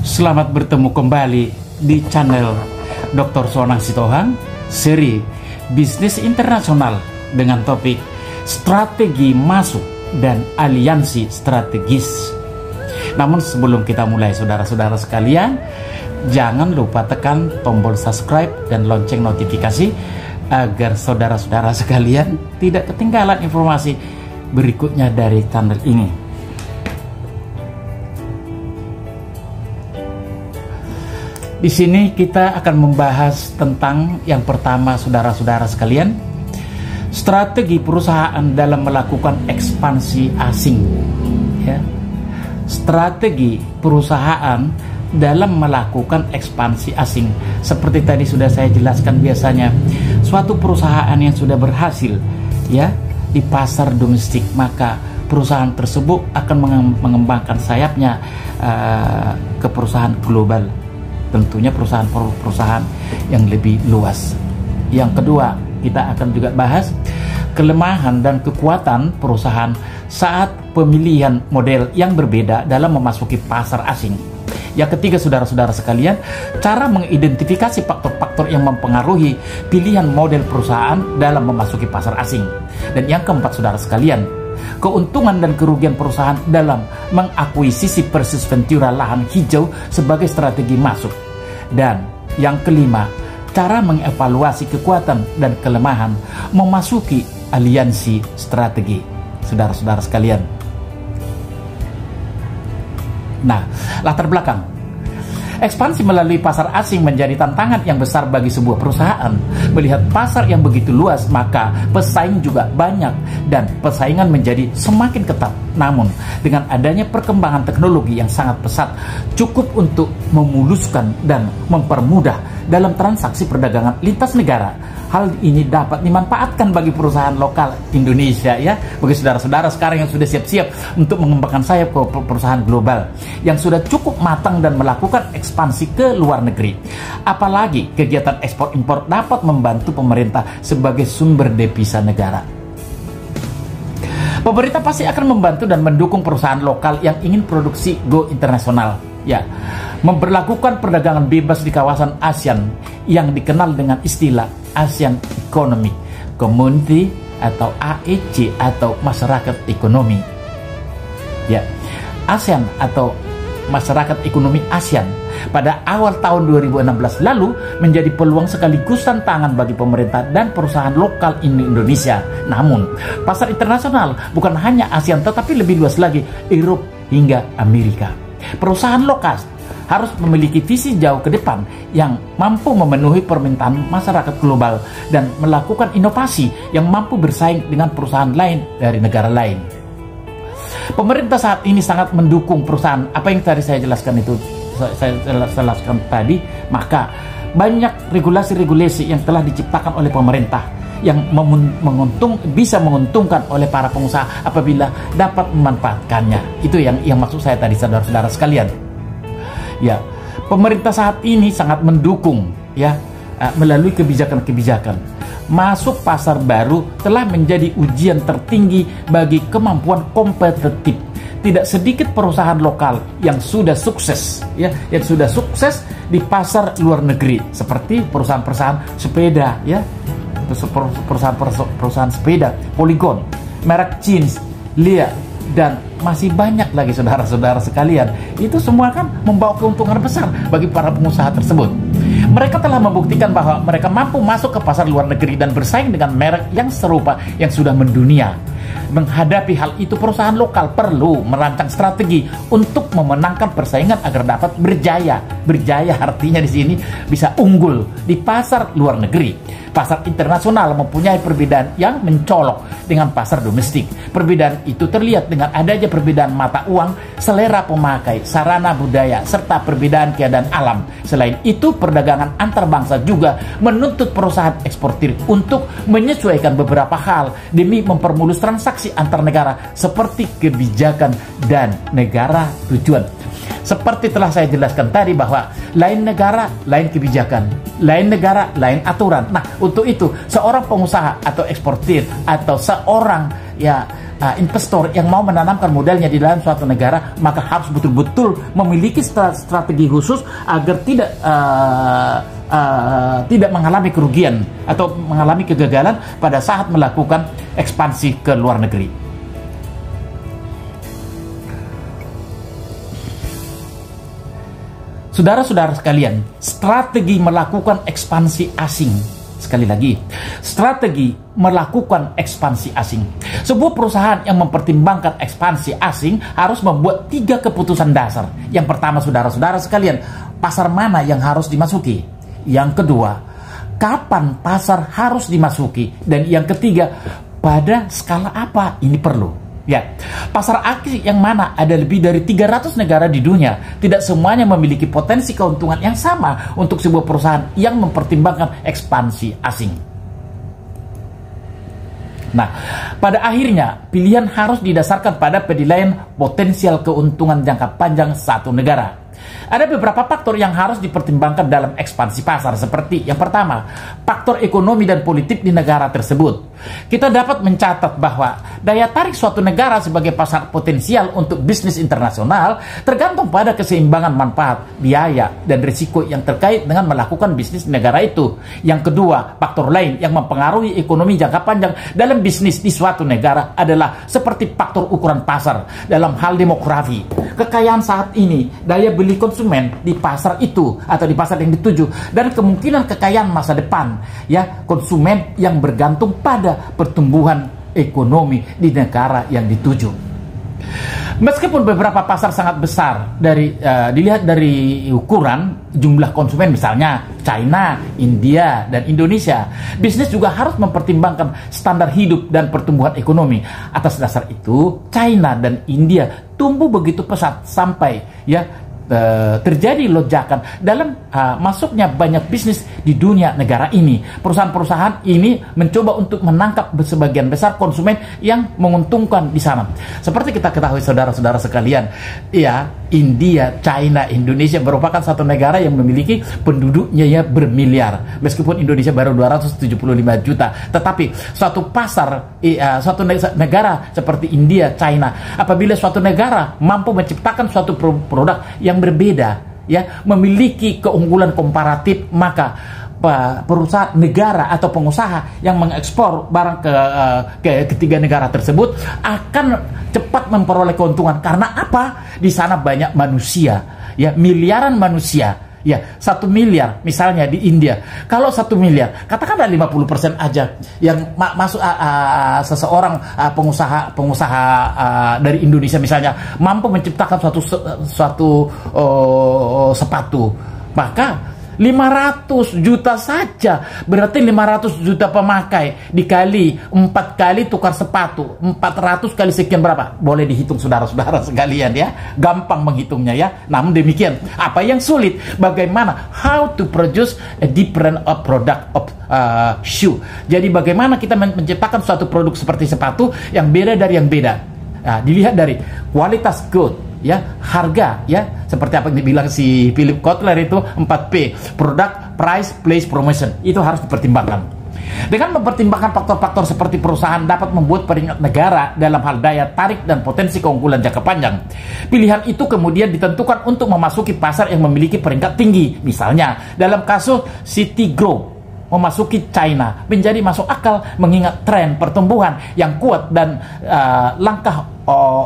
Selamat bertemu kembali di channel Dr. Sonang Sitohang, seri Bisnis Internasional dengan topik Strategi Masuk dan Aliansi Strategis. Namun sebelum kita mulai, saudara-saudara sekalian, jangan lupa tekan tombol subscribe dan lonceng notifikasi agar saudara-saudara sekalian tidak ketinggalan informasi berikutnya dari channel ini. Di sini kita akan membahas tentang yang pertama, saudara-saudara sekalian, strategi perusahaan dalam melakukan ekspansi asing. Ya. Strategi perusahaan dalam melakukan ekspansi asing. Seperti tadi sudah saya jelaskan, biasanya suatu perusahaan yang sudah berhasil ya di pasar domestik, maka perusahaan tersebut akan mengembangkan sayapnya ke perusahaan global. Tentunya perusahaan yang lebih luas. Yang kedua, kita akan juga bahas kelemahan dan kekuatan perusahaan saat pemilihan model yang berbeda dalam memasuki pasar asing. Yang ketiga, saudara-saudara sekalian, cara mengidentifikasi faktor-faktor yang mempengaruhi pilihan model perusahaan dalam memasuki pasar asing. Dan yang keempat, saudara sekalian, keuntungan dan kerugian perusahaan dalam mengakuisisi Persis Ventura lahan hijau sebagai strategi masuk. Dan yang kelima, cara mengevaluasi kekuatan dan kelemahan memasuki aliansi strategi, saudara-saudara sekalian. Nah, latar belakang ekspansi melalui pasar asing menjadi tantangan yang besar bagi sebuah perusahaan. Melihat pasar yang begitu luas, maka pesaing juga banyak dan persaingan menjadi semakin ketat. Namun, dengan adanya perkembangan teknologi yang sangat pesat, cukup untuk memuluskan dan mempermudah dalam transaksi perdagangan lintas negara. Hal ini dapat dimanfaatkan bagi perusahaan lokal Indonesia, ya, bagi saudara-saudara sekarang yang sudah siap-siap untuk mengembangkan sayap ke perusahaan global yang sudah cukup matang dan melakukan ekspansi ke luar negeri. Apalagi kegiatan ekspor impor dapat membantu pemerintah sebagai sumber devisa negara. Pemerintah pasti akan membantu dan mendukung perusahaan lokal yang ingin produksi go internasional, ya, memberlakukan perdagangan bebas di kawasan ASEAN yang dikenal dengan istilah ASEAN Economic Community atau AEC atau masyarakat ekonomi. Ya, ASEAN atau masyarakat ekonomi ASEAN pada awal tahun 2016 lalu menjadi peluang sekaligus tantangan bagi pemerintah dan perusahaan lokal Indonesia. Namun, pasar internasional bukan hanya ASEAN tetapi lebih luas lagi, Eropa hingga Amerika. Perusahaan lokal harus memiliki visi jauh ke depan yang mampu memenuhi permintaan masyarakat global dan melakukan inovasi yang mampu bersaing dengan perusahaan lain dari negara lain. Pemerintah saat ini sangat mendukung perusahaan. Apa yang tadi saya jelaskan itu, saya jelaskan tadi, maka banyak regulasi-regulasi yang telah diciptakan oleh pemerintah yang bisa menguntungkan oleh para pengusaha apabila dapat memanfaatkannya. Itu yang maksud saya tadi, saudara-saudara sekalian. Ya, pemerintah saat ini sangat mendukung, ya, melalui kebijakan-kebijakan. Masuk pasar baru telah menjadi ujian tertinggi bagi kemampuan kompetitif. Tidak sedikit perusahaan lokal yang sudah sukses, ya, yang sudah sukses di pasar luar negeri, seperti perusahaan-perusahaan sepeda, ya, perusahaan sepeda, Polygon, merek jeans, Lia, dan masih banyak lagi, saudara-saudara sekalian. Itu semua kan membawa keuntungan besar bagi para pengusaha tersebut. Mereka telah membuktikan bahwa mereka mampu masuk ke pasar luar negeri dan bersaing dengan merek yang serupa yang sudah mendunia. Menghadapi hal itu, perusahaan lokal perlu merancang strategi untuk memenangkan persaingan agar dapat berjaya. Berjaya artinya di sini bisa unggul di pasar luar negeri. Pasar internasional mempunyai perbedaan yang mencolok dengan pasar domestik. Perbedaan itu terlihat dengan adanya perbedaan mata uang, selera pemakai, sarana budaya, serta perbedaan keadaan alam. Selain itu, perdagangan antar bangsa juga menuntut perusahaan eksportir untuk menyesuaikan beberapa hal demi mempermulus transaksi antar negara seperti kebijakan dan negara tujuan. Seperti telah saya jelaskan tadi bahwa lain negara, lain kebijakan, lain negara, lain aturan. Nah, untuk itu seorang pengusaha atau eksportir atau seorang investor yang mau menanamkan modalnya di dalam suatu negara, maka harus betul-betul memiliki strategi khusus agar tidak mengalami kerugian atau mengalami kegagalan pada saat melakukan ekspansi ke luar negeri. Saudara-saudara sekalian, strategi melakukan ekspansi asing. Sekali lagi, strategi melakukan ekspansi asing. Sebuah perusahaan yang mempertimbangkan ekspansi asing harus membuat 3 keputusan dasar. Yang pertama, saudara-saudara sekalian, pasar mana yang harus dimasuki? Yang kedua, kapan pasar harus dimasuki? Dan yang ketiga, pada skala apa ini perlu? Ya, pasar asing yang mana ada lebih dari 300 negara di dunia. Tidak semuanya memiliki potensi keuntungan yang sama untuk sebuah perusahaan yang mempertimbangkan ekspansi asing. Nah, pada akhirnya pilihan harus didasarkan pada penilaian potensial keuntungan jangka panjang satu negara. Ada beberapa faktor yang harus dipertimbangkan dalam ekspansi pasar, seperti yang pertama, faktor ekonomi dan politik di negara tersebut. Kita dapat mencatat bahwa daya tarik suatu negara sebagai pasar potensial untuk bisnis internasional tergantung pada keseimbangan manfaat, biaya, dan risiko yang terkait dengan melakukan bisnis di negara itu. Yang kedua, faktor lain yang mempengaruhi ekonomi jangka panjang dalam bisnis di suatu negara adalah seperti faktor ukuran pasar dalam hal demografi. Kekayaan saat ini, daya beli konsumen di pasar itu atau di pasar yang dituju, dan kemungkinan kekayaan masa depan ya konsumen yang bergantung pada pertumbuhan ekonomi di negara yang dituju. Meskipun beberapa pasar sangat besar dilihat dari ukuran jumlah konsumen, misalnya China, India, dan Indonesia, bisnis juga harus mempertimbangkan standar hidup dan pertumbuhan ekonomi. Atas dasar itu, China dan India tumbuh begitu pesat sampai terjadi lonjakan dalam masuknya banyak bisnis di dunia negara ini. Perusahaan-perusahaan ini mencoba untuk menangkap sebagian besar konsumen yang menguntungkan di sana. Seperti kita ketahui saudara-saudara sekalian, ya, India, China, Indonesia merupakan satu negara yang memiliki penduduknya ya bermiliar. Meskipun Indonesia baru 275 juta, tetapi suatu pasar, suatu negara seperti India, China, apabila suatu negara mampu menciptakan suatu produk yang berbeda, ya, memiliki keunggulan komparatif, maka perusahaan negara atau pengusaha yang mengekspor barang ke ketiga negara tersebut akan cepat memperoleh keuntungan. Karena apa? Di sana banyak manusia, ya, miliaran manusia. Ya, 1 miliar misalnya di India. Kalau 1 miliar, katakanlah 50% aja yang masuk seseorang pengusaha dari Indonesia misalnya mampu menciptakan suatu sepatu, maka 500 juta saja, berarti 500 juta pemakai dikali 4 kali tukar sepatu, 400 kali sekian berapa? Boleh dihitung saudara-saudara sekalian ya, gampang menghitungnya ya. Namun demikian, apa yang sulit? Bagaimana how to produce a different product of shoe. Jadi bagaimana kita menciptakan suatu produk seperti sepatu yang beda dari yang beda. Nah, dilihat dari kualitas good, ya, harga, ya, seperti apa yang dibilang si Philip Kotler itu 4P, product, price, place, promotion. Itu harus dipertimbangkan. Dengan mempertimbangkan faktor-faktor seperti perusahaan dapat membuat peringkat negara dalam hal daya tarik dan potensi keunggulan jangka panjang. Pilihan itu kemudian ditentukan untuk memasuki pasar yang memiliki peringkat tinggi. Misalnya dalam kasus Citigroup memasuki China menjadi masuk akal mengingat tren pertumbuhan yang kuat dan langkah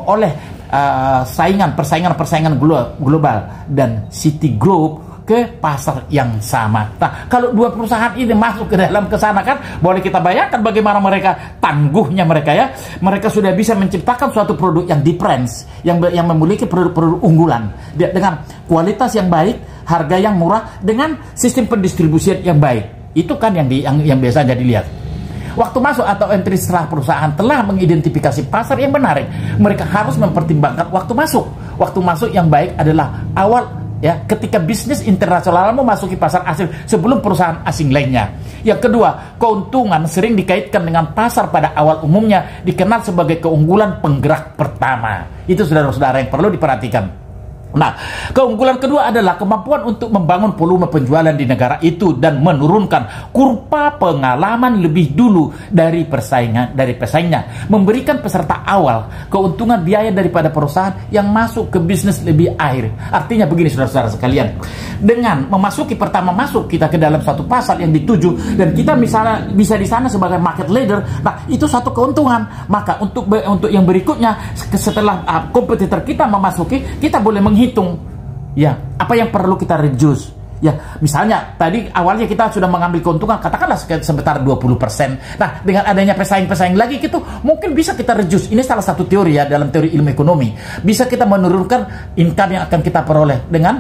oleh persaingan global dan Citigroup ke pasar yang sama. Nah, kalau dua perusahaan ini masuk ke sana kan, boleh kita bayangkan bagaimana mereka tangguhnya mereka ya. Mereka sudah bisa menciptakan suatu produk yang difference, yang memiliki produk-produk unggulan dengan kualitas yang baik, harga yang murah, dengan sistem pendistribusian yang baik. Itu kan yang biasanya dilihat. Waktu masuk atau entry setelah perusahaan telah mengidentifikasi pasar yang menarik, mereka harus mempertimbangkan waktu masuk. Waktu masuk yang baik adalah awal, ya, ketika bisnis internasional memasuki pasar asing sebelum perusahaan asing lainnya. Yang kedua, keuntungan sering dikaitkan dengan pasar pada awal umumnya dikenal sebagai keunggulan penggerak pertama. Itu saudara-saudara yang perlu diperhatikan. Nah, keunggulan kedua adalah kemampuan untuk membangun volume penjualan di negara itu dan menurunkan kurva pengalaman lebih dulu dari pesaingnya, memberikan peserta awal keuntungan biaya daripada perusahaan yang masuk ke bisnis lebih akhir. Artinya begini saudara-saudara sekalian, dengan memasuki pertama masuk kita ke dalam suatu pasar yang dituju dan kita misalnya bisa di sana sebagai market leader, nah itu satu keuntungan. Maka untuk yang berikutnya setelah kompetitor kita memasuki, kita boleh menghitung ya apa yang perlu kita reduce. Ya, misalnya tadi awalnya kita sudah mengambil keuntungan katakanlah sebesar 20%. Nah, dengan adanya pesaing-pesaing lagi gitu, mungkin bisa kita reduce. Ini salah satu teori ya dalam teori ilmu ekonomi. Bisa kita menurunkan income yang akan kita peroleh dengan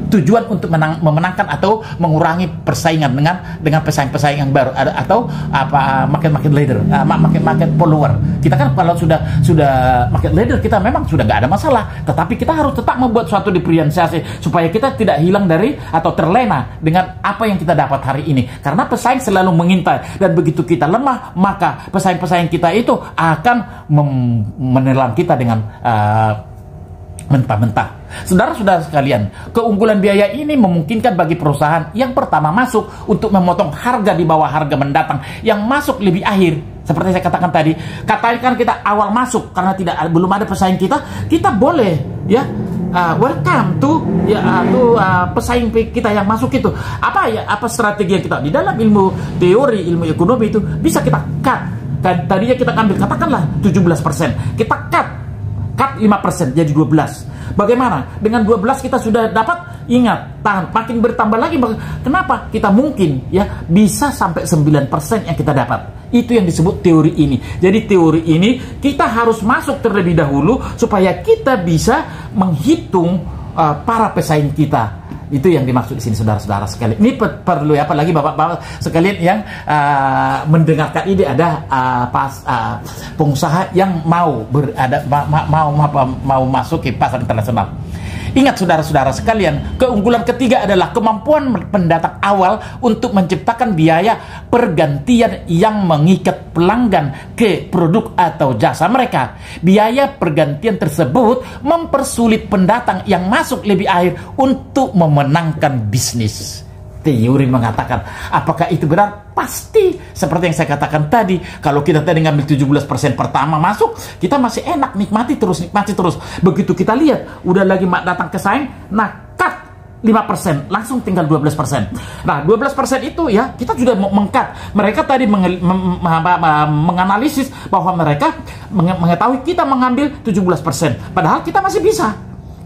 tujuan untuk memenangkan atau mengurangi persaingan dengan pesaing-pesaing yang baru atau market leader, market follower. Kita kan kalau sudah market leader kita memang sudah nggak ada masalah, tetapi kita harus tetap membuat suatu diferensiasi supaya kita tidak hilang dari atau terlena dengan apa yang kita dapat hari ini. Karena pesaing selalu mengintai dan begitu kita lemah, maka pesaing-pesaing kita itu akan menelan kita dengan mentah-mentah. Saudara-saudara sekalian, keunggulan biaya ini memungkinkan bagi perusahaan yang pertama masuk untuk memotong harga di bawah harga mendatang yang masuk lebih akhir. Seperti saya katakan tadi, katakan kita awal masuk karena belum ada pesaing kita boleh ya welcome to pesaing kita yang masuk itu. Apa strategi yang kita di dalam teori ilmu ekonomi itu bisa kita cut. Tadinya kita ambil katakanlah 17%, kita cut 5% jadi 12. Bagaimana? Dengan 12 kita sudah dapat, ingat, makin bertambah lagi. Kenapa? Kita mungkin ya bisa sampai 9% yang kita dapat. Itu yang disebut teori ini. Jadi teori ini kita harus masuk terlebih dahulu supaya kita bisa menghitung para pesaing kita. Itu yang dimaksud di sini saudara-saudara sekalian. Ini perlu ya, apalagi bapak-bapak sekalian yang mendengarkan ini ada pengusaha yang mau masuk ke pasar internasional. Ingat saudara-saudara sekalian, keunggulan ketiga adalah kemampuan pendatang awal untuk menciptakan biaya pergantian yang mengikat pelanggan ke produk atau jasa mereka. Biaya pergantian tersebut mempersulit pendatang yang masuk lebih akhir untuk memenangkan bisnis. Teori mengatakan, apakah itu benar? Pasti. Seperti yang saya katakan tadi, kalau kita tadi ngambil 17% pertama masuk, kita masih enak, nikmati terus. Begitu kita lihat, udah lagi datang ke saing, nah cut 5%, langsung tinggal 12%. Nah, 12% itu ya, kita sudah meng-cut. Mereka tadi menganalisis bahwa mereka mengetahui kita mengambil 17%. Padahal kita masih bisa.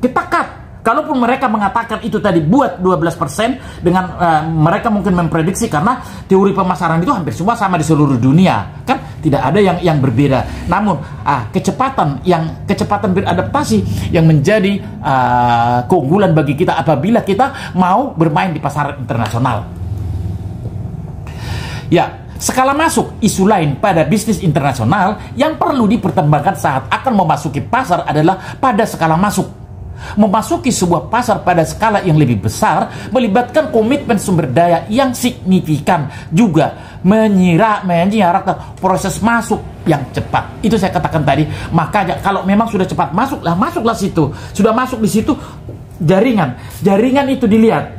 Kita cut. Kalaupun mereka mengatakan itu tadi buat 12% dengan mereka mungkin memprediksi karena teori pemasaran itu hampir semua sama di seluruh dunia, kan tidak ada yang berbeda. Namun kecepatan beradaptasi yang menjadi keunggulan bagi kita apabila kita mau bermain di pasar internasional. Ya, skala masuk, isu lain pada bisnis internasional yang perlu dipertimbangkan saat akan memasuki pasar adalah pada skala masuk. Memasuki sebuah pasar pada skala yang lebih besar melibatkan komitmen sumber daya yang signifikan, juga menyiratkan proses masuk yang cepat. Itu saya katakan tadi. Makanya kalau memang sudah cepat masuklah situ. Sudah masuk di situ, jaringan itu dilihat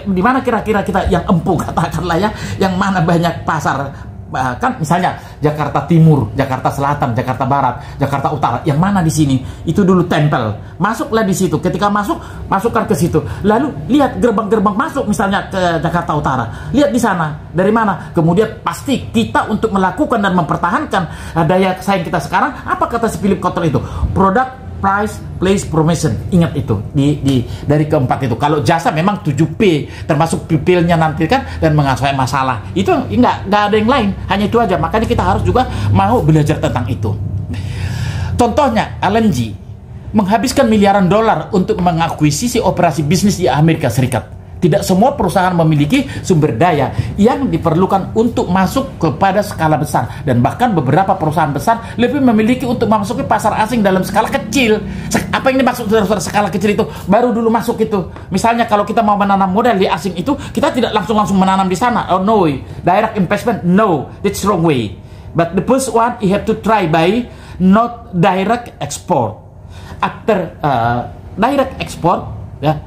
di mana kira-kira kita yang empuk, katakanlah ya, yang mana banyak pasar. Kan misalnya Jakarta Timur, Jakarta Selatan, Jakarta Barat, Jakarta Utara, yang mana di sini itu dulu tempel, masuklah di situ. Ketika masukkan ke situ, lalu lihat gerbang-gerbang masuk misalnya ke Jakarta Utara, lihat di sana dari mana. Kemudian pasti kita untuk melakukan dan mempertahankan daya saing kita sekarang, apa kata si Philip Kotler itu, product, price, place, promotion. Ingat itu dari keempat itu. Kalau jasa memang 7P, termasuk pipilnya nanti kan, dan menguasai masalah. Itu nggak ada yang lain, hanya itu aja. Makanya kita harus juga mau belajar tentang itu. Contohnya LNG menghabiskan miliaran dolar untuk mengakuisisi operasi bisnis di Amerika Serikat. Tidak semua perusahaan memiliki sumber daya yang diperlukan untuk masuk kepada skala besar. Dan bahkan beberapa perusahaan besar lebih memiliki untuk memasuki pasar asing dalam skala kecil. Apa yang dimaksud saudara skala kecil itu? Baru dulu masuk itu. Misalnya kalau kita mau menanam modal di asing itu, kita tidak langsung menanam di sana. Oh no, direct investment, no, that's wrong way. But the first one, you have to try by not direct export. After direct export, ya,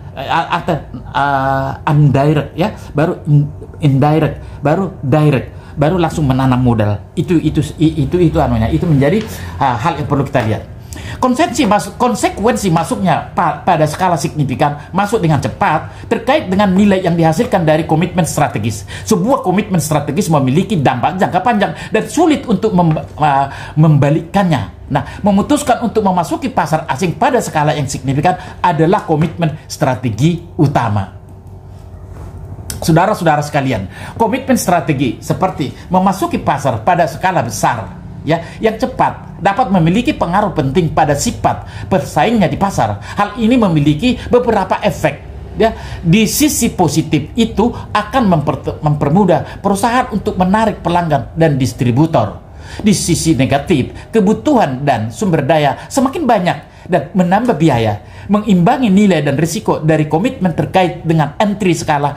after indirect, ya, baru indirect, baru direct, baru langsung menanam modal. Itu anunya. Itu menjadi hal yang perlu kita lihat. Konsekuensi masuknya pada skala signifikan masuk dengan cepat terkait dengan nilai yang dihasilkan dari komitmen strategis. Sebuah komitmen strategis memiliki dampak jangka panjang dan sulit untuk membalikkannya. Nah, memutuskan untuk memasuki pasar asing pada skala yang signifikan adalah komitmen strategi utama. Saudara-saudara sekalian, komitmen strategi seperti memasuki pasar pada skala besar, ya, yang cepat dapat memiliki pengaruh penting pada sifat persaingnya di pasar. Hal ini memiliki beberapa efek, ya. Di sisi positif itu akan mempermudah perusahaan untuk menarik pelanggan dan distributor. Di sisi negatif, kebutuhan dan sumber daya semakin banyak dan menambah biaya, mengimbangi nilai dan risiko dari komitmen terkait dengan entry skala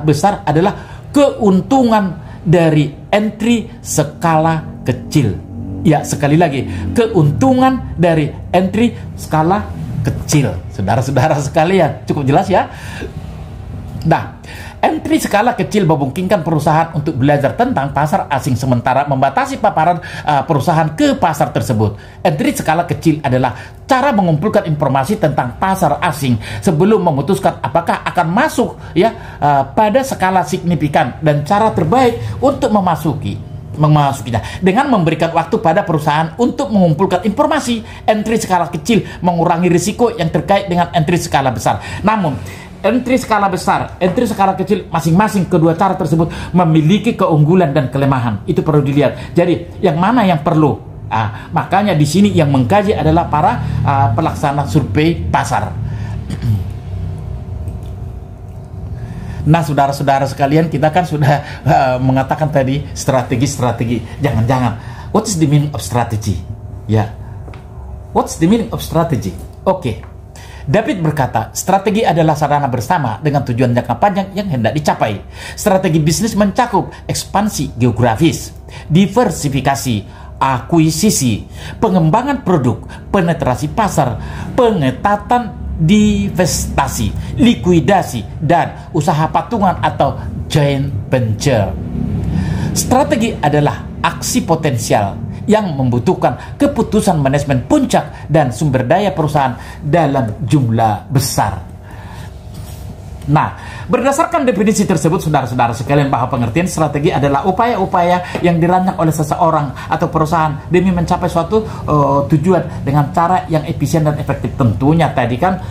besar adalah keuntungan dari entry skala kecil. Ya, sekali lagi, keuntungan dari entry skala kecil. Saudara-saudara sekalian, cukup jelas ya? Nah, entry skala kecil memungkinkan perusahaan untuk belajar tentang pasar asing sementara membatasi paparan perusahaan ke pasar tersebut. Entry skala kecil adalah cara mengumpulkan informasi tentang pasar asing sebelum memutuskan apakah akan masuk, ya, pada skala signifikan dan cara terbaik untuk memasukinya dengan memberikan waktu pada perusahaan untuk mengumpulkan informasi. Entry skala kecil mengurangi risiko yang terkait dengan entry skala besar. Namun entry skala besar, entry skala kecil, masing-masing kedua cara tersebut memiliki keunggulan dan kelemahan. Itu perlu dilihat. Jadi yang mana yang perlu? Makanya di sini yang mengkaji adalah para pelaksana survei pasar. Nah, saudara-saudara sekalian, kita kan sudah mengatakan tadi strategi. Jangan-jangan, what is the meaning of strategy? Ya, what's the meaning of strategy? Oke. David berkata, strategi adalah sarana bersama dengan tujuan jangka panjang yang hendak dicapai. Strategi bisnis mencakup ekspansi geografis, diversifikasi, akuisisi, pengembangan produk, penetrasi pasar, pengetatan divestasi, likuidasi, dan usaha patungan atau joint venture. Strategi adalah aksi potensial yang membutuhkan keputusan manajemen puncak dan sumber daya perusahaan dalam jumlah besar. Nah, berdasarkan definisi tersebut, saudara-saudara sekalian, bahwa pengertian strategi adalah upaya-upaya yang dirancang oleh seseorang atau perusahaan demi mencapai suatu tujuan dengan cara yang efisien dan efektif. Tentunya tadi kan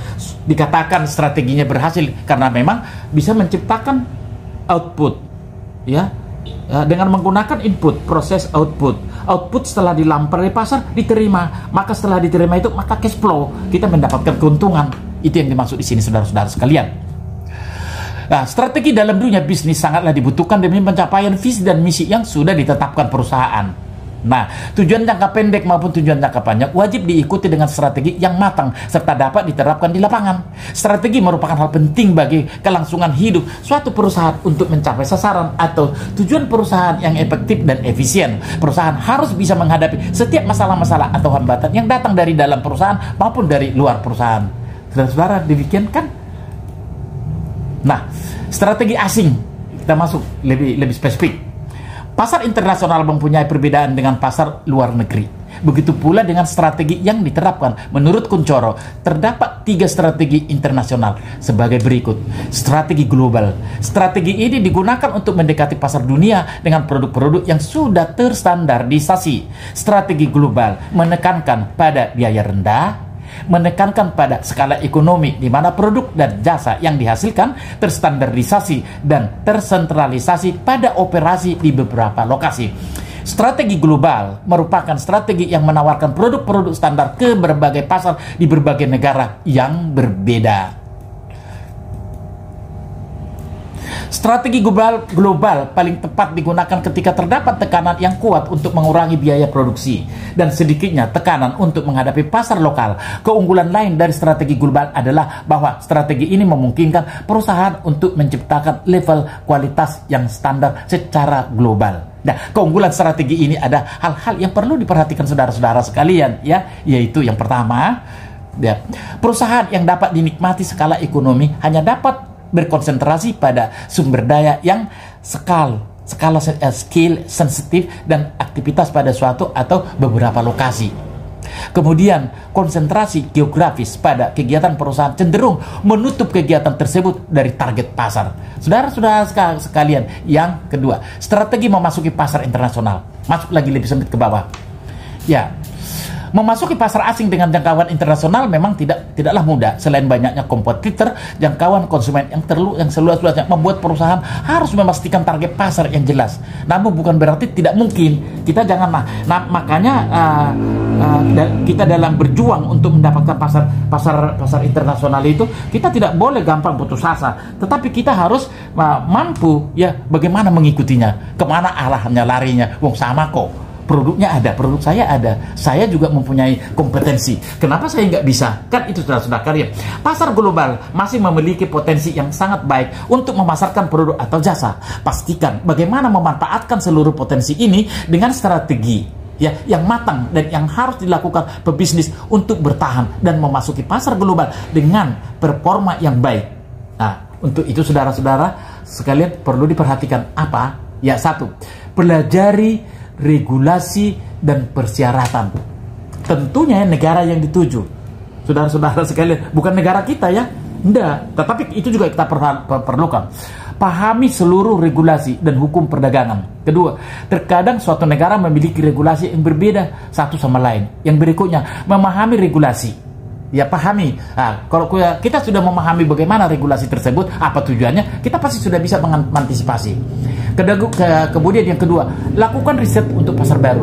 dikatakan strateginya berhasil karena memang bisa menciptakan output, ya, dengan menggunakan input, proses output setelah dilampar di pasar diterima, maka setelah diterima itu maka cash flow, kita mendapatkan keuntungan. Itu yang dimaksud di sini, saudara-saudara sekalian. Nah, strategi dalam dunia bisnis sangatlah dibutuhkan demi pencapaian visi dan misi yang sudah ditetapkan perusahaan. Nah, tujuan jangka pendek maupun tujuan jangka panjang wajib diikuti dengan strategi yang matang serta dapat diterapkan di lapangan. Strategi merupakan hal penting bagi kelangsungan hidup suatu perusahaan untuk mencapai sasaran atau tujuan perusahaan yang efektif dan efisien. Perusahaan harus bisa menghadapi setiap masalah-masalah atau hambatan yang datang dari dalam perusahaan maupun dari luar perusahaan. Saudara-saudara, demikian kan? Nah, strategi asing, kita masuk lebih spesifik. Pasar internasional mempunyai perbedaan dengan pasar luar negeri. Begitu pula dengan strategi yang diterapkan. Menurut Kuncoro, terdapat 3 strategi internasional sebagai berikut. Strategi global. Strategi ini digunakan untuk mendekati pasar dunia dengan produk-produk yang sudah terstandardisasi. Strategi global menekankan pada biaya rendah, menekankan pada skala ekonomi di mana produk dan jasa yang dihasilkan terstandarisasi dan tersentralisasi pada operasi di beberapa lokasi. Strategi global merupakan strategi yang menawarkan produk-produk standar ke berbagai pasar di berbagai negara yang berbeda. Strategi global paling tepat digunakan ketika terdapat tekanan yang kuat untuk mengurangi biaya produksi dan sedikitnya tekanan untuk menghadapi pasar lokal. Keunggulan lain dari strategi global adalah bahwa strategi ini memungkinkan perusahaan untuk menciptakan level kualitas yang standar secara global. Nah, keunggulan strategi ini ada hal-hal yang perlu diperhatikan saudara-saudara sekalian, ya, yaitu yang pertama, ya, perusahaan yang dapat dinikmati skala ekonomi hanya dapat berkonsentrasi pada sumber daya yang skala skill sensitif dan aktivitas pada suatu atau beberapa lokasi. Kemudian konsentrasi geografis pada kegiatan perusahaan cenderung menutup kegiatan tersebut dari target pasar. Saudara-saudara sekalian, yang kedua, strategi memasuki pasar internasional. Masuk lagi lebih sempit ke bawah. Ya, memasuki pasar asing dengan jangkauan internasional memang tidaklah mudah. Selain banyaknya kompetitor, jangkauan konsumen yang seluas-luasnya membuat perusahaan harus memastikan target pasar yang jelas. Namun bukan berarti tidak mungkin. Kita jangan makanya kita dalam berjuang untuk mendapatkan pasar internasional itu, kita tidak boleh gampang putus asa. Tetapi kita harus mampu, ya, bagaimana mengikutinya, kemana arahnya larinya. Wong sama kok. Produknya ada, produk saya ada, saya juga mempunyai kompetensi. Kenapa saya nggak bisa? Kan itu sudah karya. Pasar global masih memiliki potensi yang sangat baik untuk memasarkan produk atau jasa. Pastikan bagaimana memanfaatkan seluruh potensi ini dengan strategi, ya, yang matang dan yang harus dilakukan pebisnis untuk bertahan dan memasuki pasar global dengan performa yang baik. Nah, untuk itu saudara-saudara sekalian perlu diperhatikan apa? Ya, satu, pelajari regulasi dan persyaratan. Tentunya negara yang dituju, saudara-saudara sekalian, bukan negara kita, ya, enggak, tetapi itu juga kita perlukan. Pahami seluruh regulasi dan hukum perdagangan. Kedua, terkadang suatu negara memiliki regulasi yang berbeda satu sama lain. Yang berikutnya, memahami regulasi. Ya, pahami. Nah, kalau kita sudah memahami bagaimana regulasi tersebut, apa tujuannya, kita pasti sudah bisa mengantisipasi. Kemudian yang kedua, lakukan riset untuk pasar baru.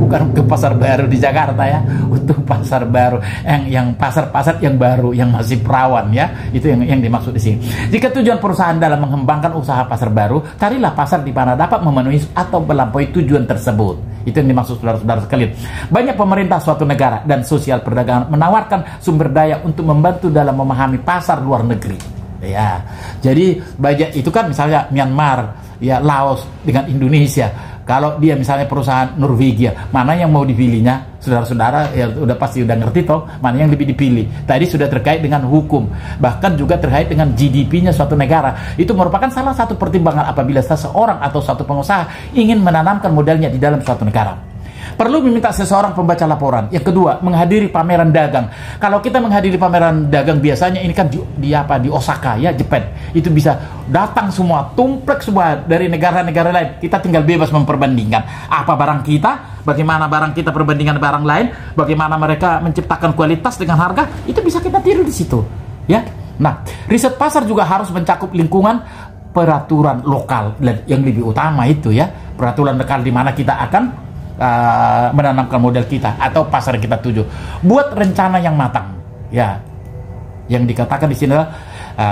Bukan ke pasar baru di Jakarta, ya, untuk pasar baru yang pasar-pasar yang baru, yang masih perawan, ya, itu yang dimaksud di sini. Jika tujuan perusahaan dalam mengembangkan usaha pasar baru, carilah pasar di mana dapat memenuhi atau melampaui tujuan tersebut. Itu yang dimaksud saudara-saudara sekalian. Banyak pemerintah suatu negara dan sosial perdagangan menawarkan sumber daya untuk membantu dalam memahami pasar luar negeri. Ya, jadi banyak itu kan misalnya Myanmar, ya, Laos dengan Indonesia. Kalau dia misalnya perusahaan Norwegia, mana yang mau dipilihnya? Saudara-saudara ya udah pasti udah ngerti toh, mana yang lebih dipilih. Tadi sudah terkait dengan hukum, bahkan juga terkait dengan GDP-nya suatu negara. Itu merupakan salah satu pertimbangan apabila seseorang atau suatu pengusaha ingin menanamkan modalnya di dalam suatu negara. Perlu meminta seseorang pembaca laporan. Yang kedua, menghadiri pameran dagang. Kalau kita menghadiri pameran dagang biasanya ini kan di Osaka, ya, Jepang. Itu bisa datang semua, tumplek semua dari negara-negara lain. Kita tinggal bebas memperbandingkan apa barang kita, bagaimana barang kita perbandingan barang lain, bagaimana mereka menciptakan kualitas dengan harga, itu bisa kita tiru di situ, ya. Nah, riset pasar juga harus mencakup lingkungan, peraturan lokal, dan yang lebih utama itu, ya, peraturan lokal di mana kita akan menanamkan modal kita atau pasar kita tuju. Buat rencana yang matang, ya. Yang dikatakan di sini adalah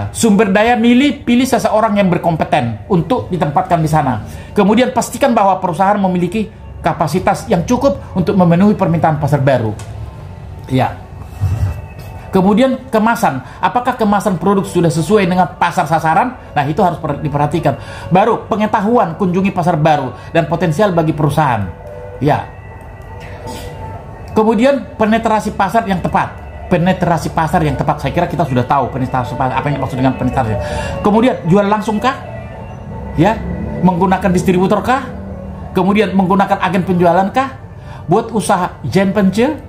sumber daya pilih seseorang yang berkompeten untuk ditempatkan di sana. Kemudian pastikan bahwa perusahaan memiliki kapasitas yang cukup untuk memenuhi permintaan pasar baru. Ya. Kemudian kemasan, apakah kemasan produk sudah sesuai dengan pasar sasaran? Nah, itu harus diperhatikan. Baru pengetahuan kunjungi pasar baru dan potensial bagi perusahaan. Ya. Kemudian penetrasi pasar yang tepat. Penetrasi pasar yang tepat, saya kira kita sudah tahu penetrasi pasar, apa yang dimaksud dengan penetrasi. Kemudian jual langsung kah? Ya, menggunakan distributor kah? Kemudian menggunakan agen penjualan kah? Buat usaha joint venture?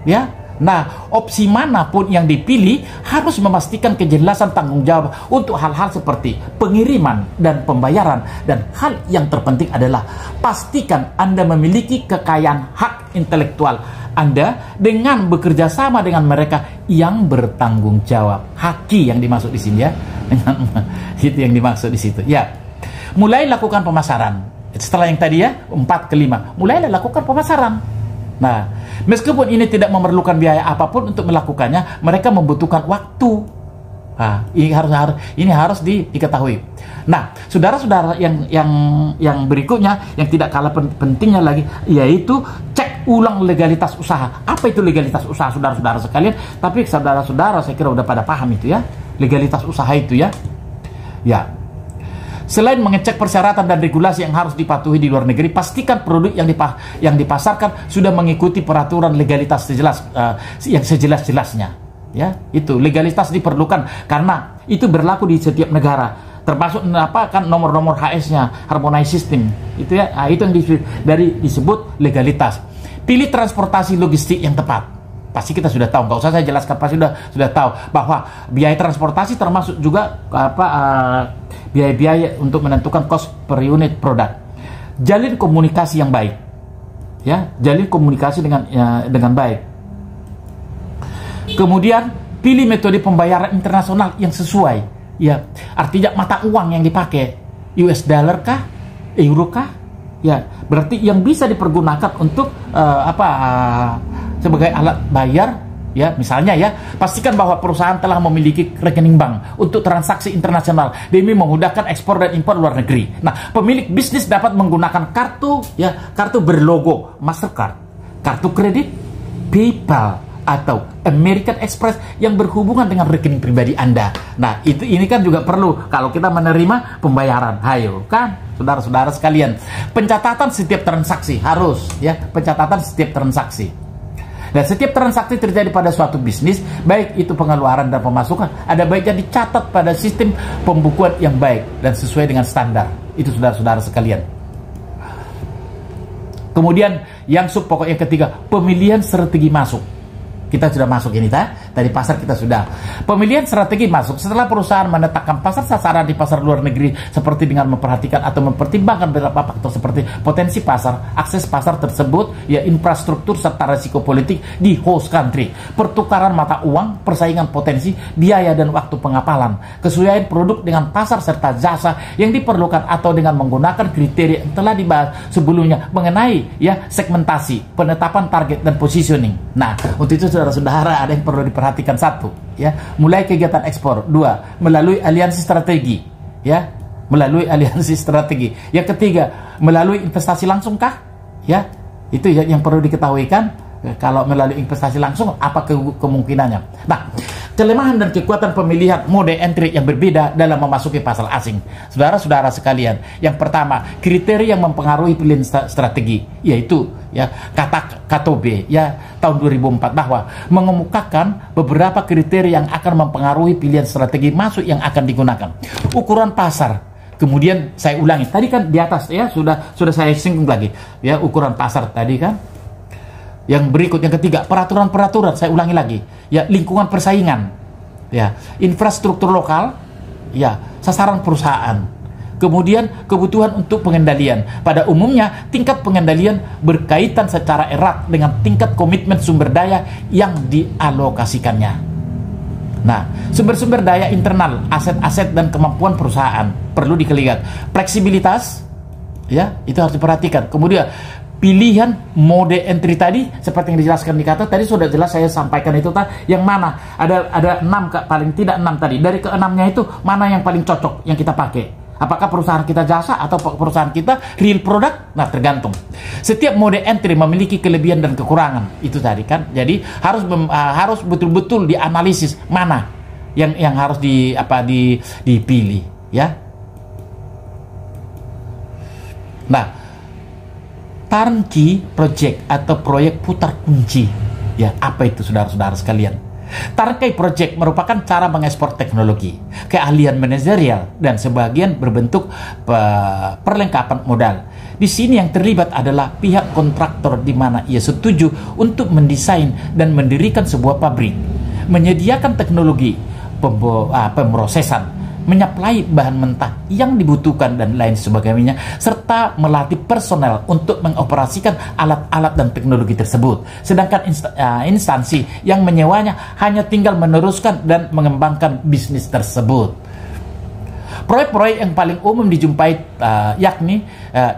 Ya. Nah, opsi manapun yang dipilih harus memastikan kejelasan tanggung jawab untuk hal-hal seperti pengiriman dan pembayaran. Dan hal yang terpenting adalah pastikan Anda memiliki kekayaan hak intelektual Anda dengan bekerja sama dengan mereka yang bertanggung jawab. Haki yang dimaksud di sini, ya. Itu yang dimaksud di situ. Ya. Mulai lakukan pemasaran. Setelah yang tadi, ya, 4 ke 5, mulailah lakukan pemasaran. Nah, meskipun ini tidak memerlukan biaya apapun untuk melakukannya, mereka membutuhkan waktu. Nah, ini harus diketahui. Nah, saudara-saudara yang berikutnya, yang tidak kalah pentingnya lagi, yaitu cek ulang legalitas usaha. Apa itu legalitas usaha, saudara-saudara sekalian? Tapi saudara-saudara saya kira udah pada paham itu, ya, legalitas usaha itu, ya. Ya. Selain mengecek persyaratan dan regulasi yang harus dipatuhi di luar negeri, pastikan produk yang dipasarkan sudah mengikuti peraturan legalitas yang sejelas-jelasnya. Ya, itu legalitas diperlukan karena itu berlaku di setiap negara, termasuk nomor-nomor HS-nya, harmonized system. Itu ya, itu yang disebut legalitas. Pilih transportasi logistik yang tepat. Pasti kita sudah tahu, nggak usah saya jelaskan, pasti sudah tahu bahwa biaya transportasi termasuk juga biaya-biaya untuk menentukan cost per unit produk. Jalin komunikasi yang baik, ya, jalin komunikasi dengan baik. Kemudian pilih metode pembayaran internasional yang sesuai, ya, artinya mata uang yang dipakai US dollar kah, euro kah, ya, berarti yang bisa dipergunakan untuk sebagai alat bayar, ya, misalnya ya, pastikan bahwa perusahaan telah memiliki rekening bank untuk transaksi internasional demi memudahkan ekspor dan impor luar negeri. Nah, pemilik bisnis dapat menggunakan kartu berlogo Mastercard, kartu kredit, PayPal, atau American Express yang berhubungan dengan rekening pribadi Anda. Nah, ini kan juga perlu kalau kita menerima pembayaran. Hayo, kan, saudara-saudara sekalian, pencatatan setiap transaksi harus, ya, pencatatan setiap transaksi. Dan setiap transaksi terjadi pada suatu bisnis, baik itu pengeluaran dan pemasukan, ada baiknya dicatat pada sistem pembukuan yang baik dan sesuai dengan standar. Itu saudara-saudara sekalian. Kemudian yang pokok yang ketiga, pemilihan strategi masuk. Kita sudah masuk ini, dari pasar kita sudah. Pemilihan strategi masuk setelah perusahaan menetapkan pasar sasaran di pasar luar negeri, seperti dengan memperhatikan atau mempertimbangkan beberapa faktor seperti potensi pasar, akses pasar tersebut, ya, infrastruktur serta risiko politik di host country, pertukaran mata uang, persaingan potensi, biaya dan waktu pengapalan, kesesuaian produk dengan pasar serta jasa yang diperlukan atau dengan menggunakan kriteria yang telah dibahas sebelumnya mengenai, ya, segmentasi, penetapan target dan positioning. Nah, untuk itu saudara-saudara ada yang perlu diperhatikan. Satu, ya, mulai kegiatan ekspor. Dua, melalui aliansi strategi, ya, melalui aliansi strategi. Yang ketiga, melalui investasi langsung kah, ya, itu yang perlu diketahui kan. Kalau melalui investasi langsung, apa kemungkinannya? Nah, kelemahan dan kekuatan pemilihan mode entry yang berbeda dalam memasuki pasar asing. Saudara-saudara sekalian, yang pertama, kriteria yang mempengaruhi pilihan strategi, yaitu, ya, kata KTB, ya, tahun 2004, bahwa mengemukakan beberapa kriteria yang akan mempengaruhi pilihan strategi masuk yang akan digunakan. Ukuran pasar. Kemudian saya ulangi, tadi kan di atas, ya, sudah saya singgung lagi, ya, ukuran pasar tadi kan. Yang berikut, yang ketiga, peraturan-peraturan, saya ulangi lagi, ya, lingkungan persaingan, ya, infrastruktur lokal, ya, sasaran perusahaan, kemudian kebutuhan untuk pengendalian. Pada umumnya, tingkat pengendalian berkaitan secara erat dengan tingkat komitmen sumber daya yang dialokasikannya. Nah, sumber-sumber daya internal, aset-aset dan kemampuan perusahaan perlu dilihat. Fleksibilitas, ya, itu harus diperhatikan. Kemudian pilihan mode entry tadi seperti yang dijelaskan di kata tadi sudah jelas saya sampaikan itu yang mana ada 6, paling tidak 6 tadi. Dari ke-6-nya itu mana yang paling cocok yang kita pakai? Apakah perusahaan kita jasa atau perusahaan kita real product? Nah, tergantung. Setiap mode entry memiliki kelebihan dan kekurangan. Itu tadi kan. Jadi harus betul-betul dianalisis mana yang harus dipilih, ya. Nah, turnkey project atau proyek putar kunci, ya, apa itu saudara-saudara sekalian? Turnkey project merupakan cara mengekspor teknologi, keahlian manajerial dan sebagian berbentuk perlengkapan modal. Di sini yang terlibat adalah pihak kontraktor, di mana ia setuju untuk mendesain dan mendirikan sebuah pabrik, menyediakan teknologi pemrosesan, menyaplai bahan mentah yang dibutuhkan dan lain sebagainya, serta melatih personel untuk mengoperasikan alat-alat dan teknologi tersebut. Sedangkan instansi yang menyewanya hanya tinggal meneruskan dan mengembangkan bisnis tersebut. Proyek-proyek yang paling umum dijumpai yakni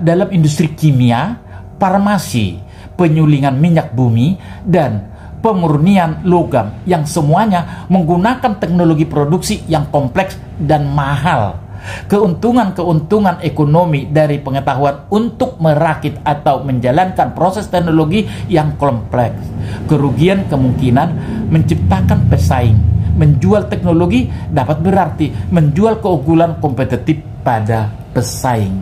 dalam industri kimia, farmasi, penyulingan minyak bumi, dan pemurnian logam, yang semuanya menggunakan teknologi produksi yang kompleks dan mahal. Keuntungan ekonomi dari pengetahuan untuk merakit atau menjalankan proses teknologi yang kompleks. Kerugian kemungkinan menciptakan pesaing. Menjual teknologi dapat berarti menjual keunggulan kompetitif pada pesaing.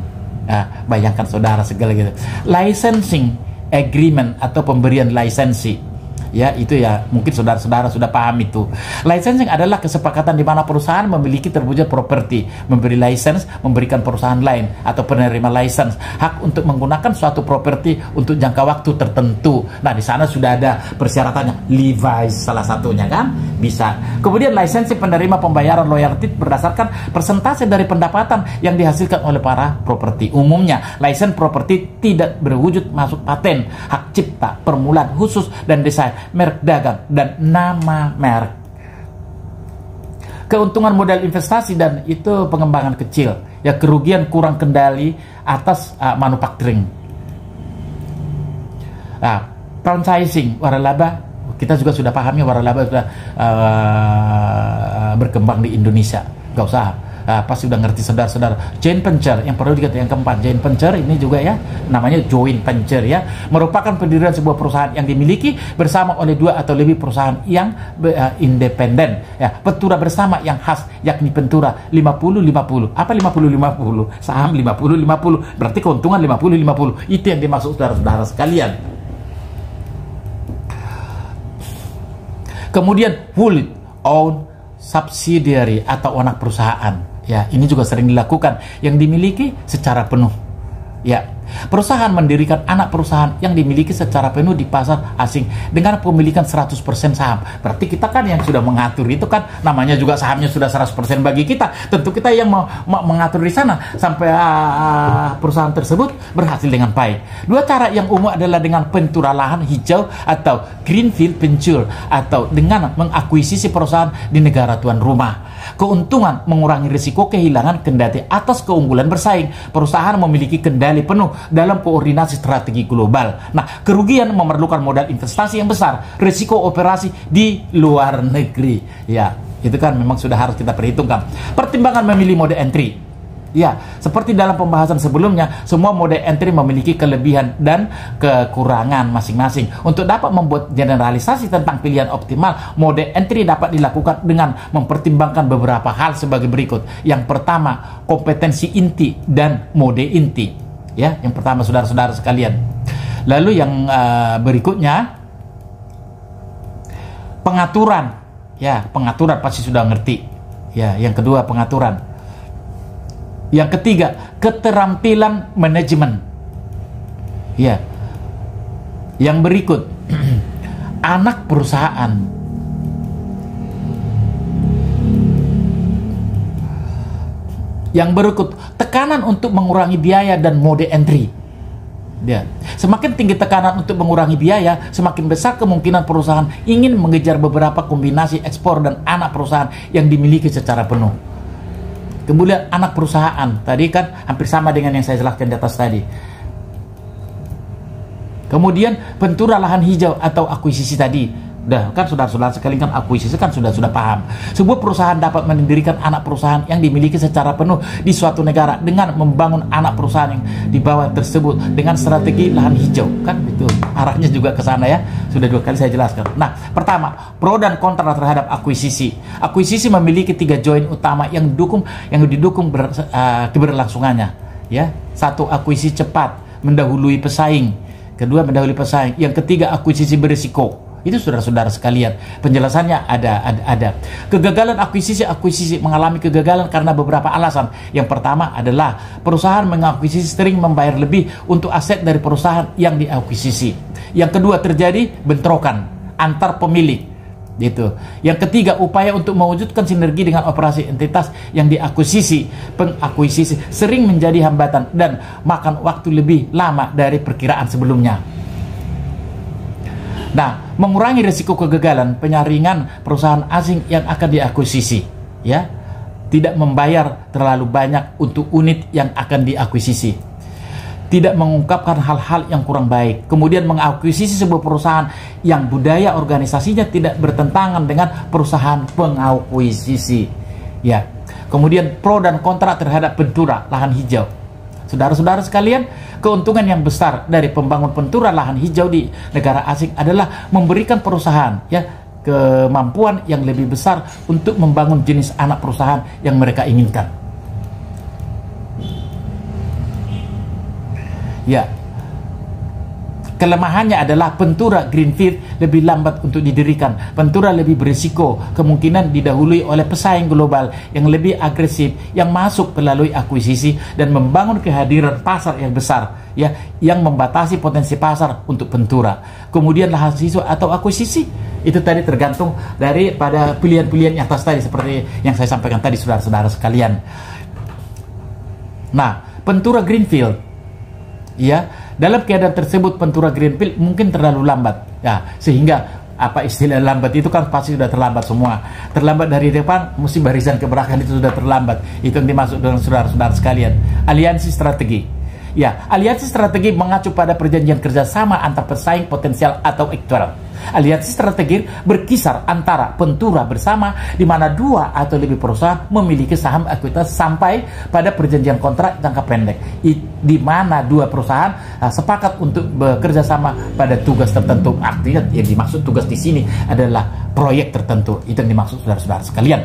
Nah, bayangkan saudara segala gitu. Licensing agreement atau pemberian lisensi. Ya, itu ya mungkin saudara-saudara sudah paham itu. Licensing adalah kesepakatan di mana perusahaan memiliki terwujud properti, memberi license, memberikan perusahaan lain atau penerima license hak untuk menggunakan suatu properti untuk jangka waktu tertentu. Nah, di sana sudah ada persyaratannya. Levi's salah satunya kan bisa. Kemudian licensing penerima pembayaran royalti berdasarkan persentase dari pendapatan yang dihasilkan oleh para properti. Umumnya, license properti tidak berwujud masuk paten, hak cipta, permulaan khusus dan desain, merek dagang, dan nama merek. Keuntungan modal investasi dan itu pengembangan kecil, ya kerugian kurang kendali atas manufacturing. Nah, franchising, waralaba, kita juga sudah pahami waralaba sudah berkembang di Indonesia. Gak usah, pasti udah ngerti saudara-saudara. Joint venture yang perlu dikatakan yang keempat, joint venture ini juga ya namanya joint venture ya, merupakan pendirian sebuah perusahaan yang dimiliki bersama oleh dua atau lebih perusahaan yang independen ya, pentura bersama yang khas yakni pentura 50-50. Apa 50-50? Saham 50-50, berarti keuntungan 50-50. Itu yang dimaksud saudara-saudara sekalian. Kemudian wholly owned subsidiary atau anak perusahaan. Ya, ini juga sering dilakukan yang dimiliki secara penuh. Ya, perusahaan mendirikan anak perusahaan yang dimiliki secara penuh di pasar asing dengan pemilikan 100% saham. Berarti kita kan yang sudah mengatur itu kan, namanya juga sahamnya sudah 100% bagi kita. Tentu kita yang mengatur di sana sampai perusahaan tersebut berhasil dengan baik. Dua cara yang umum adalah dengan pentura lahan hijau atau greenfield venture, atau dengan mengakuisisi perusahaan di negara tuan rumah. Keuntungan mengurangi risiko kehilangan kendali atas keunggulan bersaing. Perusahaan memiliki kendali penuh dalam koordinasi strategi global. Nah, kerugian memerlukan modal investasi yang besar, risiko operasi di luar negeri. Ya, itu kan memang sudah harus kita perhitungkan. Pertimbangan memilih mode entry. Ya, seperti dalam pembahasan sebelumnya, semua mode entry memiliki kelebihan dan kekurangan masing-masing. Untuk dapat membuat generalisasi tentang pilihan optimal, mode entry dapat dilakukan dengan mempertimbangkan beberapa hal sebagai berikut. Yang pertama, kompetensi inti dan mode inti. Ya, yang pertama saudara-saudara sekalian. Lalu yang berikutnya, pengaturan. Ya, pengaturan pasti sudah ngerti. Ya, yang kedua pengaturan. Yang ketiga, keterampilan manajemen. Ya. Yang berikut, anak perusahaan. Yang berikut, tekanan untuk mengurangi biaya dan mode entry. Ya. Semakin tinggi tekanan untuk mengurangi biaya, semakin besar kemungkinan perusahaan ingin mengejar beberapa kombinasi ekspor dan anak perusahaan yang dimiliki secara penuh. Kemudian anak perusahaan, tadi kan hampir sama dengan yang saya jelaskan di atas tadi. Kemudian pentura lahan hijau atau akuisisi tadi. Udah kan saudara-saudara sekalian kan akuisisi kan sudah paham. Sebuah perusahaan dapat mendirikan anak perusahaan yang dimiliki secara penuh di suatu negara dengan membangun anak perusahaan yang di bawah tersebut dengan strategi lahan hijau. Kan itu arahnya juga ke sana ya. Sudah 2 kali saya jelaskan. Nah, pertama, pro dan kontra terhadap akuisisi. Akuisisi memiliki 3 join utama yang didukung keberlangsungannya. Ya, 1, akuisisi cepat, mendahului pesaing. Kedua, mendahului pesaing. Yang ketiga, akuisisi berisiko. Itu saudara-saudara sekalian, penjelasannya ada. Kegagalan akuisisi mengalami kegagalan karena beberapa alasan. Yang pertama adalah perusahaan mengakuisisi sering membayar lebih untuk aset dari perusahaan yang diakuisisi. Yang kedua, terjadi bentrokan antar pemilik. Gitu. Yang ketiga, upaya untuk mewujudkan sinergi dengan operasi entitas yang diakuisisi. Pengakuisisi sering menjadi hambatan dan makan waktu lebih lama dari perkiraan sebelumnya. Nah, mengurangi risiko kegagalan, penyaringan perusahaan asing yang akan diakuisisi, ya, tidak membayar terlalu banyak untuk unit yang akan diakuisisi, tidak mengungkapkan hal-hal yang kurang baik, kemudian mengakuisisi sebuah perusahaan yang budaya organisasinya tidak bertentangan dengan perusahaan pengakuisisi, ya. Kemudian pro dan kontra terhadap pentura lahan hijau. Saudara-saudara sekalian, keuntungan yang besar dari pembangun pentura lahan hijau di negara asing adalah memberikan perusahaan ya kemampuan yang lebih besar untuk membangun jenis anak perusahaan yang mereka inginkan. Ya, kelemahannya adalah Ventura Greenfield lebih lambat untuk didirikan. Ventura lebih berisiko, kemungkinan didahului oleh pesaing global yang lebih agresif yang masuk melalui akuisisi dan membangun kehadiran pasar yang besar, ya, yang membatasi potensi pasar untuk Ventura. Kemudian lahan siswa atau akuisisi itu tadi tergantung daripada pilihan-pilihan yang atas tadi seperti yang saya sampaikan tadi, saudara-saudara sekalian. Nah, Ventura Greenfield, ya, dalam keadaan tersebut Ventura Greenfield mungkin terlalu lambat, ya, sehingga apa istilah lambat itu kan pasti sudah terlambat semua. Terlambat dari depan, mesti barisan ke belakang itu sudah terlambat. Itu yang dimaksud dengan saudara-saudara sekalian, aliansi strategi. Ya, aliansi strategi mengacu pada perjanjian kerjasama antar pesaing potensial atau aktual. Aliansi strategi berkisar antara Ventura bersama, di mana 2 atau lebih perusahaan memiliki saham ekuitas sampai pada perjanjian kontrak jangka pendek, di mana 2 perusahaan sepakat untuk bekerja sama pada tugas tertentu. Artinya yang dimaksud tugas di sini adalah proyek tertentu. Itu yang dimaksud saudara-saudara sekalian.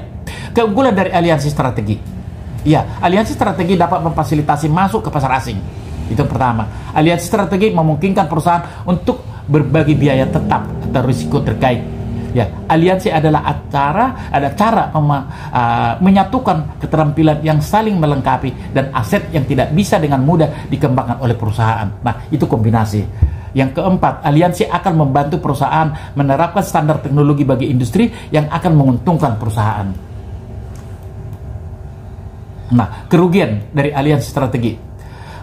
Keunggulan dari aliansi strategi. Ya, aliansi strategi dapat memfasilitasi masuk ke pasar asing. Itu yang pertama. Aliansi strategi memungkinkan perusahaan untuk berbagi biaya tetap atau risiko terkait. Ya, aliansi adalah cara menyatukan keterampilan yang saling melengkapi dan aset yang tidak bisa dengan mudah dikembangkan oleh perusahaan. Nah, itu kombinasi. Yang keempat, aliansi akan membantu perusahaan menerapkan standar teknologi bagi industri yang akan menguntungkan perusahaan. Nah, kerugian dari aliansi strategi.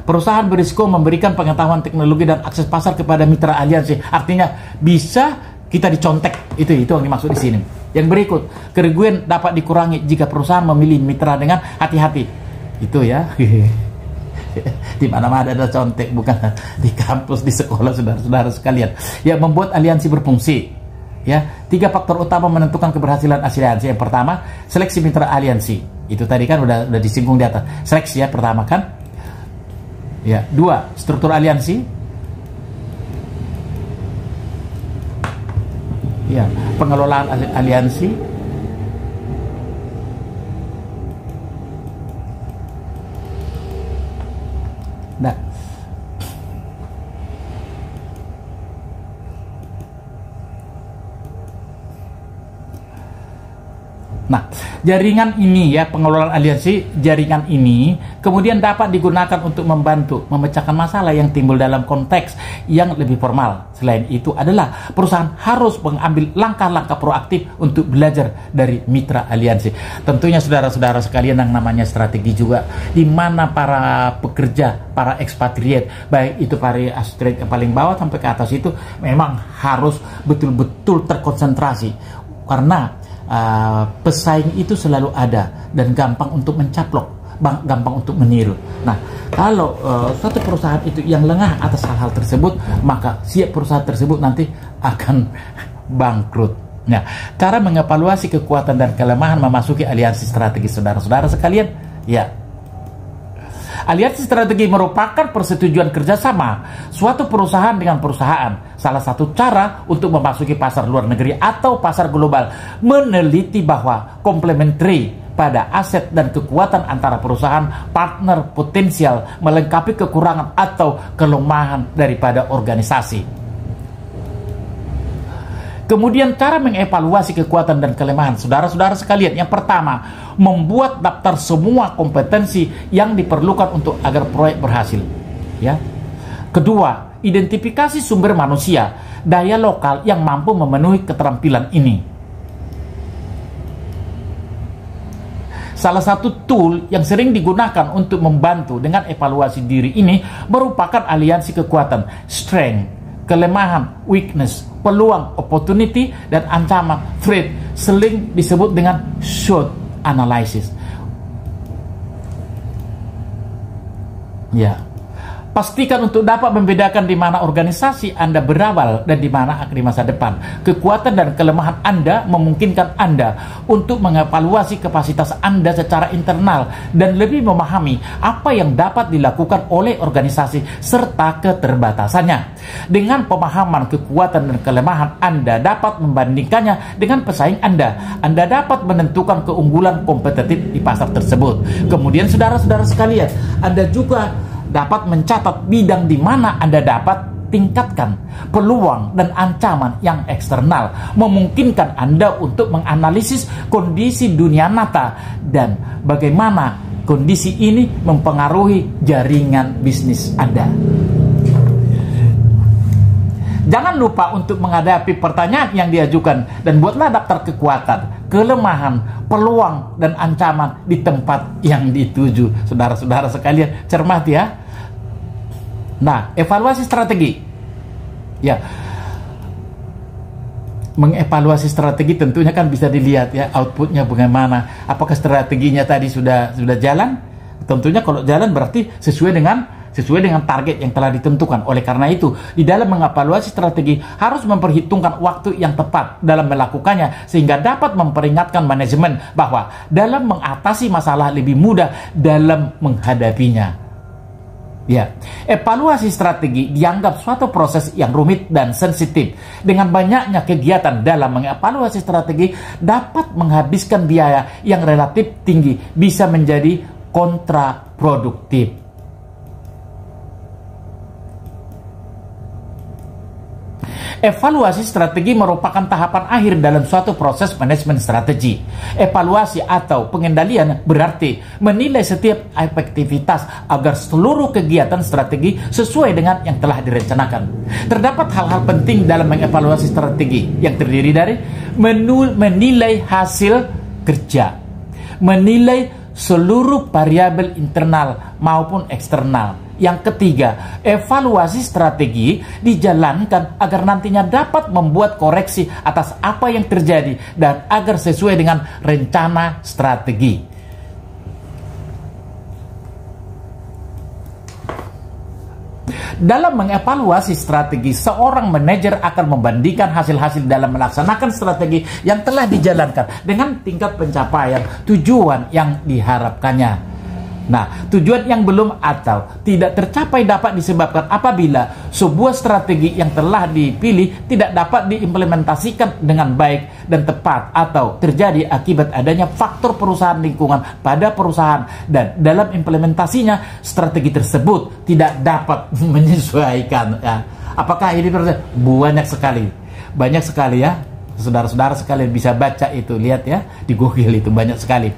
Perusahaan berisiko memberikan pengetahuan teknologi dan akses pasar kepada mitra aliansi. Artinya bisa kita dicontek. Itu yang dimaksud di sini. Yang berikut, kerugian dapat dikurangi jika perusahaan memilih mitra dengan hati-hati. Itu ya. Di mana-mana ada contek, bukan di kampus, di sekolah, saudara-saudara sekalian. Yang membuat aliansi berfungsi. Ya, 3 faktor utama menentukan keberhasilan aliansi. Yang pertama, seleksi mitra aliansi. Itu tadi kan udah disinggung di atas. Seleksi ya pertama kan. Ya, 2, struktur aliansi. Ya, pengelolaan aliansi. Nah, jaringan ini ya, pengelolaan aliansi jaringan ini kemudian dapat digunakan untuk membantu memecahkan masalah yang timbul dalam konteks yang lebih formal. Selain itu adalah perusahaan harus mengambil langkah-langkah proaktif untuk belajar dari mitra aliansi. Tentunya saudara-saudara sekalian, yang namanya strategi juga, di mana para pekerja, para ekspatriat, baik itu para astrid yang paling bawah sampai ke atas, itu memang harus betul-betul terkonsentrasi, karena pesaing itu selalu ada dan gampang untuk mencaplok, gampang untuk meniru. Nah, kalau suatu perusahaan itu yang lengah atas hal-hal tersebut, maka siap perusahaan tersebut nanti akan bangkrut. Nah, cara mengevaluasi kekuatan dan kelemahan memasuki aliansi strategi, saudara-saudara sekalian, ya. Aliansi strategi merupakan persetujuan kerjasama suatu perusahaan dengan perusahaan. Salah satu cara untuk memasuki pasar luar negeri atau pasar global, meneliti bahwa komplementari pada aset dan kekuatan antara perusahaan partner potensial melengkapi kekurangan atau kelemahan daripada organisasi. Kemudian cara mengevaluasi kekuatan dan kelemahan, saudara-saudara sekalian. Yang pertama, membuat daftar semua kompetensi yang diperlukan untuk agar proyek berhasil. Ya. Kedua, identifikasi sumber manusia, daya lokal yang mampu memenuhi keterampilan ini. Salah satu tool yang sering digunakan untuk membantu dengan evaluasi diri ini merupakan aliansi kekuatan, strength, kelemahan, weakness, peluang, opportunity, dan ancaman, threat, sering disebut dengan SWOT analysis. Ya. Pastikan untuk dapat membedakan di mana organisasi Anda berawal dan di mana di masa depan. Kekuatan dan kelemahan Anda memungkinkan Anda untuk mengevaluasi kapasitas Anda secara internal dan lebih memahami apa yang dapat dilakukan oleh organisasi serta keterbatasannya. Dengan pemahaman kekuatan dan kelemahan Anda dapat membandingkannya dengan pesaing Anda. Anda dapat menentukan keunggulan kompetitif di pasar tersebut. Kemudian saudara-saudara sekalian, Anda juga dapat mencatat bidang di mana Anda dapat tingkatkan peluang dan ancaman yang eksternal, memungkinkan Anda untuk menganalisis kondisi dunia nyata dan bagaimana kondisi ini mempengaruhi jaringan bisnis Anda. Jangan lupa untuk menghadapi pertanyaan yang diajukan dan buatlah daftar kekuatan, kelemahan, peluang, dan ancaman di tempat yang dituju. Saudara-saudara sekalian, cermati ya. Nah, evaluasi strategi. Ya. Mengevaluasi strategi tentunya kan bisa dilihat ya outputnya bagaimana. Apakah strateginya tadi sudah jalan? Tentunya kalau jalan berarti sesuai dengan target yang telah ditentukan. Oleh karena itu, di dalam mengevaluasi strategi harus memperhitungkan waktu yang tepat dalam melakukannya sehingga dapat memperingatkan manajemen bahwa dalam mengatasi masalah lebih mudah dalam menghadapinya. Ya, evaluasi strategi dianggap suatu proses yang rumit dan sensitif. Dengan banyaknya kegiatan dalam mengevaluasi strategi dapat menghabiskan biaya yang relatif tinggi, bisa menjadi kontraproduktif. Evaluasi strategi merupakan tahapan akhir dalam suatu proses manajemen strategi. Evaluasi atau pengendalian berarti menilai setiap efektivitas agar seluruh kegiatan strategi sesuai dengan yang telah direncanakan. Terdapat hal-hal penting dalam mengevaluasi strategi yang terdiri dari menilai hasil kerja, menilai seluruh variabel internal maupun eksternal. Yang ketiga, evaluasi strategi dijalankan agar nantinya dapat membuat koreksi atas apa yang terjadi dan agar sesuai dengan rencana strategi. Dalam mengevaluasi strategi, seorang manajer akan membandingkan hasil-hasil dalam melaksanakan strategi yang telah dijalankan dengan tingkat pencapaian tujuan yang diharapkannya. Nah, tujuan yang belum atau tidak tercapai dapat disebabkan apabila sebuah strategi yang telah dipilih tidak dapat diimplementasikan dengan baik dan tepat atau terjadi akibat adanya faktor perusahaan lingkungan pada perusahaan dan dalam implementasinya strategi tersebut tidak dapat menyesuaikan. Ya. Apakah ini banyak sekali ya. Saudara-saudara sekalian bisa baca itu, lihat ya di Google, itu banyak sekali.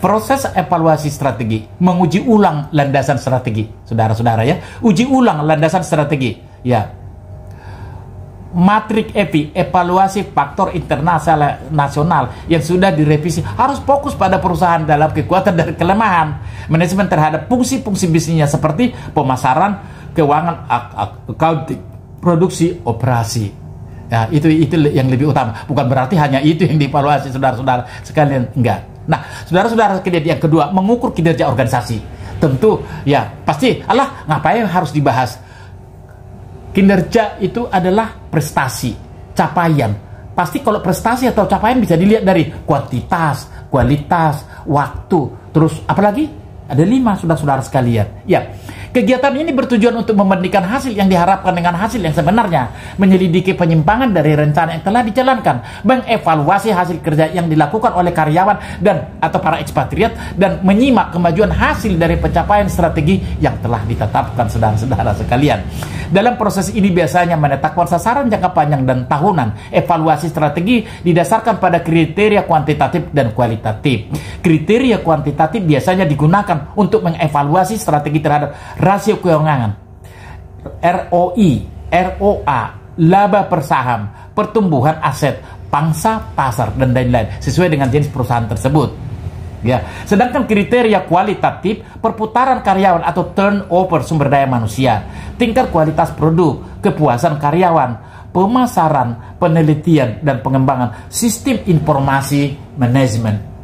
Proses evaluasi strategi, menguji ulang landasan strategi. Saudara-saudara ya, uji ulang landasan strategi. Ya. Matrik EPI, evaluasi faktor internasional nasional yang sudah direvisi, harus fokus pada perusahaan dalam kekuatan dan kelemahan manajemen terhadap fungsi-fungsi bisnisnya seperti pemasaran, keuangan, accounting, produksi, operasi. Ya, itu yang lebih utama. Bukan berarti hanya itu yang dievaluasi, saudara-saudara sekalian, enggak. Nah, saudara-saudara sekalian, yang kedua, mengukur kinerja organisasi. Tentu ya, pasti ngapain harus dibahas? Kinerja itu adalah prestasi, capaian. Pasti kalau prestasi atau capaian bisa dilihat dari kuantitas, kualitas, waktu, terus apalagi? Ada 5, saudara-saudara sekalian. Ya. Kegiatan ini bertujuan untuk membandingkan hasil yang diharapkan dengan hasil yang sebenarnya, menyelidiki penyimpangan dari rencana yang telah dijalankan, mengevaluasi hasil kerja yang dilakukan oleh karyawan dan atau para ekspatriat, dan menyimak kemajuan hasil dari pencapaian strategi yang telah ditetapkan, saudara-saudara sekalian. Dalam proses ini biasanya menetapkan sasaran jangka panjang dan tahunan. Evaluasi strategi didasarkan pada kriteria kuantitatif dan kualitatif. Kriteria kuantitatif biasanya digunakan untuk mengevaluasi strategi terhadap rasio keuangan, ROI, ROA, laba per saham, pertumbuhan aset, pangsa pasar, dan lain-lain sesuai dengan jenis perusahaan tersebut. Ya. Sedangkan kriteria kualitatif, perputaran karyawan atau turnover sumber daya manusia, tingkat kualitas produk, kepuasan karyawan, pemasaran, penelitian, dan pengembangan sistem informasi manajemen.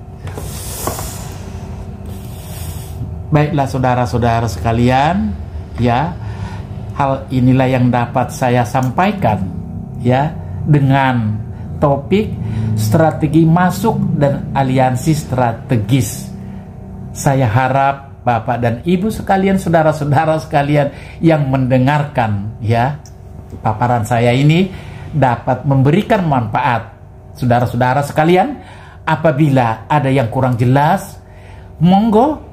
Baiklah saudara-saudara sekalian, ya, hal inilah yang dapat saya sampaikan ya dengan topik strategi masuk dan aliansi strategis. Saya harap Bapak dan Ibu sekalian, saudara-saudara sekalian yang mendengarkan ya paparan saya ini dapat memberikan manfaat. Saudara-saudara sekalian, apabila ada yang kurang jelas, monggo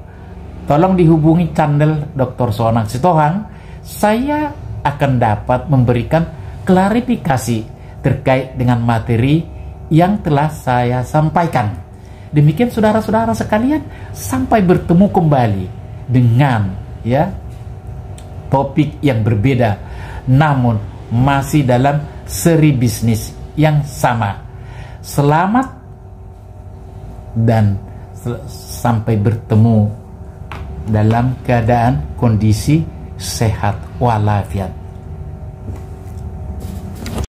tolong dihubungi channel Dr. Sonang Sitohang. Saya akan dapat memberikan klarifikasi terkait dengan materi yang telah saya sampaikan. Demikian saudara-saudara sekalian, sampai bertemu kembali dengan topik yang berbeda, namun masih dalam seri bisnis yang sama. Selamat dan sampai bertemu dalam keadaan kondisi sehat walafiat.